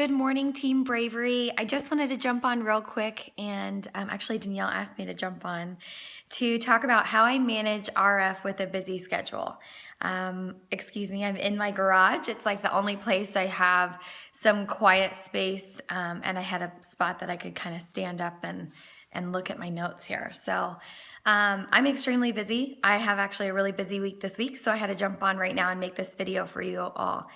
Good morning, Team Bravery. I just wanted to jump on real quick, and actually Danielle asked me to jump on to talk about how I manage RF with a busy schedule. Excuse me, I'm in my garage. It's like the only place I have some quiet space, and I had a spot that I could kind of stand up and look at my notes here. So I'm extremely busy. I have actually a really busy week this week, so I had to jump on right now and make this video for you all.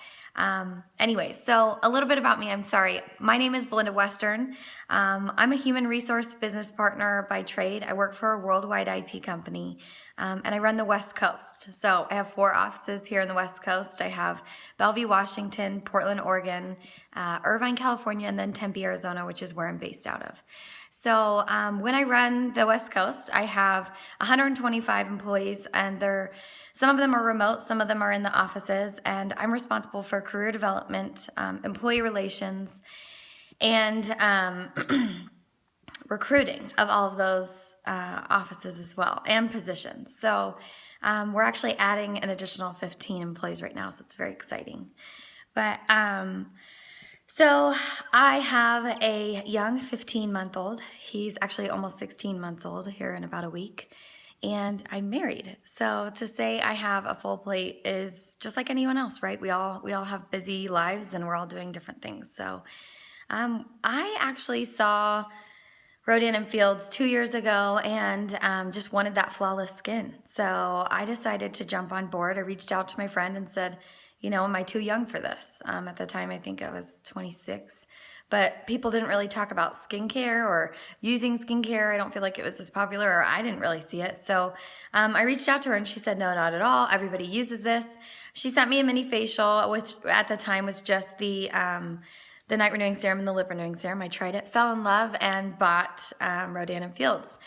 Anyway, so a little bit about me. I'm sorry. My name is Belinda Western. I'm a human resource business partner by trade. I work for a worldwide IT company, and I run the West Coast. So I have 4 offices here in the West Coast. I have Bellevue, Washington, Portland, Oregon, Irvine, California, and then Tempe, Arizona, which is where I'm based out of. So when I run the West Coast, I have 125 employees, and some of them are remote, some of them are in the offices, and I'm responsible for career development, employee relations, and recruiting of all of those offices as well, and positions. So we're actually adding an additional 15 employees right now, so it's very exciting. But so I have a young 15-month-old. He's actually almost 16 months old here in about a week. And I'm married. So to say I have a full plate is just like anyone else, right? We all have busy lives and we're all doing different things. So I actually saw Rodan+Fields 2 years ago and just wanted that flawless skin. So I decided to jump on board. I reached out to my friend and said, you know, am I too young for this? At the time, I think I was 26. But people didn't really talk about skincare or using skincare. I don't feel like it was as popular, or I didn't really see it. So I reached out to her and she said, no, not at all. Everybody uses this. She sent me a mini facial, which at the time was just the night renewing serum and the lip renewing serum. I tried it, fell in love, and bought Rodan+Fields.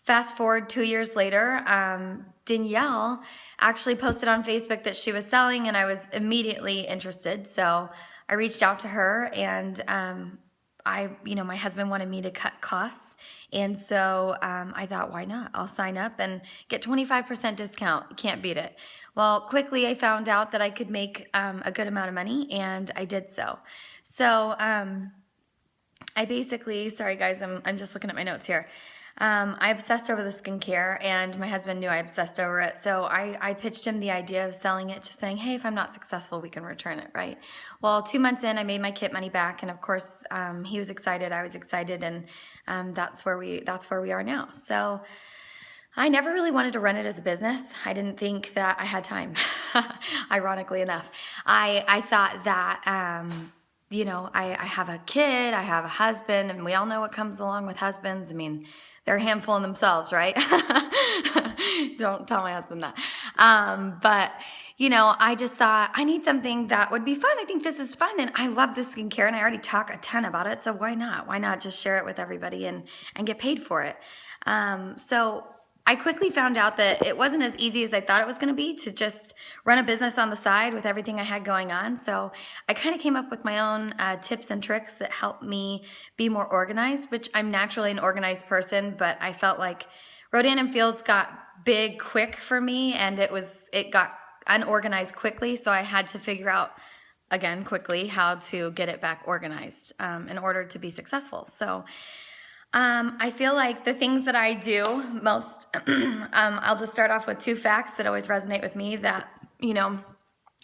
Fast forward 2 years later, Danielle actually posted on Facebook that she was selling, and I was immediately interested. So I reached out to her, and my husband wanted me to cut costs, and so I thought, why not? I'll sign up and get 25% discount. You can't beat it. Well, quickly I found out that I could make a good amount of money, and I did so. So I basically, sorry guys, I'm just looking at my notes here. I obsessed over the skincare, and my husband knew I obsessed over it. So I pitched him the idea of selling it, just saying, hey, if I'm not successful, we can return it, right? Well, 2 months in, I made my kit money back, and of course, he was excited, I was excited, and that's where we are now. So I never really wanted to run it as a business. I didn't think that I had time, ironically enough. I thought that, I have a kid, I have a husband, and we all know what comes along with husbands. I mean, they're a handful in themselves, right? Don't tell my husband that. But I just thought I need something that would be fun. I think this is fun, and I love this skincare, and I already talk a ton about it. So why not? Why not just share it with everybody and get paid for it? So I quickly found out that it wasn't as easy as I thought it was going to be to just run a business on the side with everything I had going on. So I kind of came up with my own tips and tricks that helped me be more organized, which I'm naturally an organized person, but I felt like Rodan+Fields got big quick for me, and it got unorganized quickly. So I had to figure out, again, quickly how to get it back organized in order to be successful. So I feel like the things that I do most, I'll just start off with 2 facts that always resonate with me that,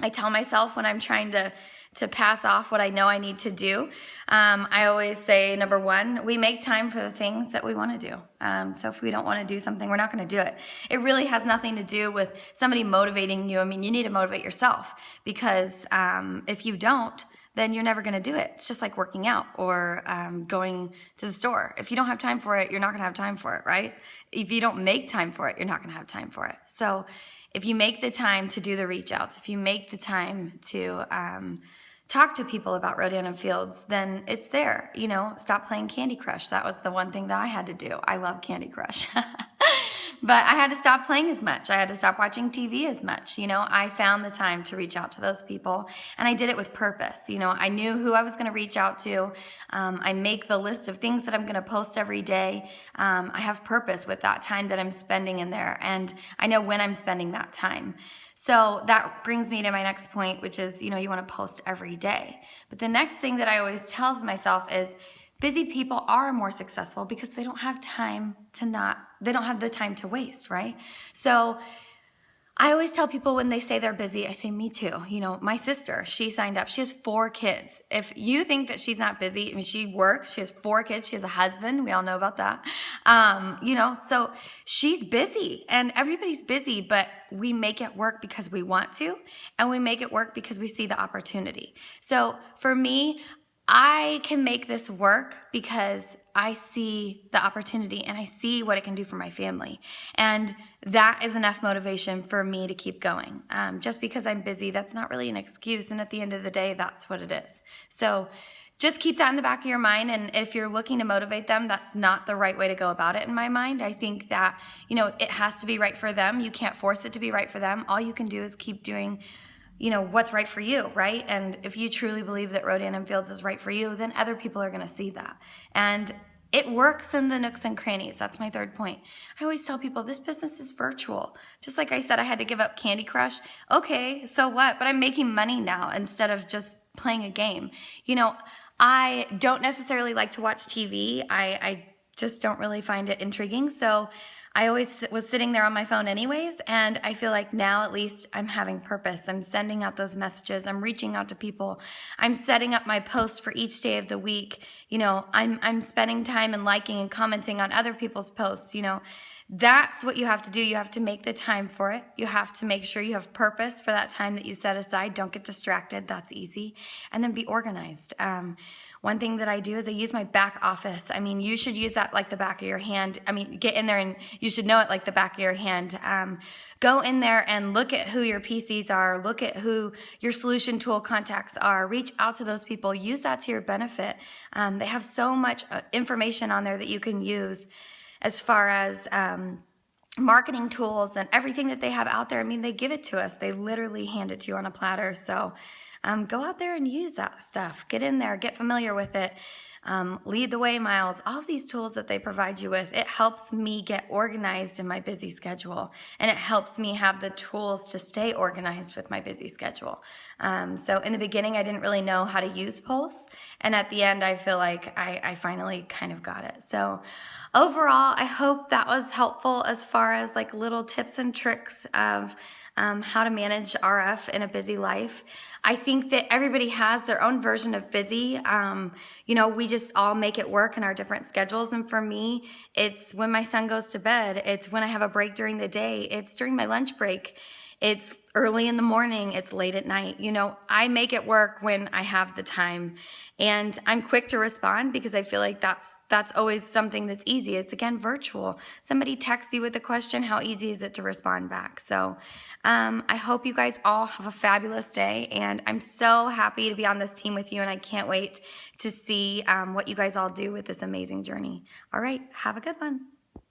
I tell myself when I'm trying to pass off what I know I need to do. I always say, number 1, we make time for the things that we want to do. So if we don't want to do something, we're not going to do it. It really has nothing to do with somebody motivating you. I mean, you need to motivate yourself, because if you don't, then you're never going to do it. It's just like working out or going to the store. If you don't have time for it, you're not going to have time for it, right? If you don't make time for it, you're not going to have time for it. So if you make the time to do the reach outs, if you make the time to talk to people about Rodan+Fields, then it's there. Stop playing Candy Crush. That was the one thing that I had to do. I love Candy Crush. But I had to stop playing as much. I had to stop watching TV as much. I found the time to reach out to those people, and I did it with purpose. I knew who I was going to reach out to. I make the list of things that I'm going to post every day. I have purpose with that time that I'm spending in there, and I know when I'm spending that time. So that brings me to my next point, which is, you want to post every day. But the next thing that I always tell myself is, busy people are more successful because they don't have they don't have the time to waste, right? So I always tell people when they say they're busy, I say, me too. My sister, she signed up. She has 4 kids. If you think that she's not busy, I mean, she works, she has 4 kids, she has a husband. We all know about that. So she's busy, and everybody's busy, but we make it work because we want to, and we make it work because we see the opportunity. So for me, I can make this work because I see the opportunity and I see what it can do for my family. And that is enough motivation for me to keep going. Just because I'm busy, that's not really an excuse. And at the end of the day, that's what it is. So just keep that in the back of your mind. And if you're looking to motivate them, that's not the right way to go about it in my mind. I think that, it has to be right for them. You can't force it to be right for them. All you can do is keep doing what's right for you, right? And if you truly believe that Rodan+Fields is right for you, then other people are going to see that. And it works in the nooks and crannies. That's my third point. I always tell people this business is virtual. Just like I said, I had to give up Candy Crush. Okay, so what? But I'm making money now instead of just playing a game. I don't necessarily like to watch TV. I just don't really find it intriguing. So I always was sitting there on my phone anyways, and I feel like now at least I'm having purpose. I'm sending out those messages. I'm reaching out to people. I'm setting up my posts for each day of the week. I'm spending time and liking and commenting on other people's posts. That's what you have to do. You have to make the time for it. You have to make sure you have purpose for that time that you set aside. Don't get distracted. That's easy. And then be organized. One thing that I do is I use my back office. I mean, you should use that like the back of your hand. I mean, get in there and you should know it like the back of your hand. Go in there and look at who your PCs are. Look at who your solution tool contacts are. Reach out to those people. Use that to your benefit. They have so much information on there that you can use as far as marketing tools and everything that they have out there. I mean, they give it to us. They literally hand it to you on a platter. So go out there and use that stuff. Get in there, get familiar with it. Lead the way miles, all of these tools that they provide you with, it helps me get organized in my busy schedule. And it helps me have the tools to stay organized with my busy schedule. So in the beginning, I didn't really know how to use Pulse. And at the end, I feel like I finally kind of got it. So overall, I hope that was helpful as far as like little tips and tricks of how to manage RF in a busy life. I think that everybody has their own version of busy. We just all make it work in our different schedules. And for me, it's when my son goes to bed. It's when I have a break during the day. It's during my lunch break. It's early in the morning. It's late at night. I make it work when I have the time. And I'm quick to respond because I feel like that's always something that's easy. It's, again, virtual. Somebody texts you with a question. How easy is it to respond back? So I hope you guys all have a fabulous day. And I'm so happy to be on this team with you. And I can't wait to see what you guys all do with this amazing journey. All right. Have a good one.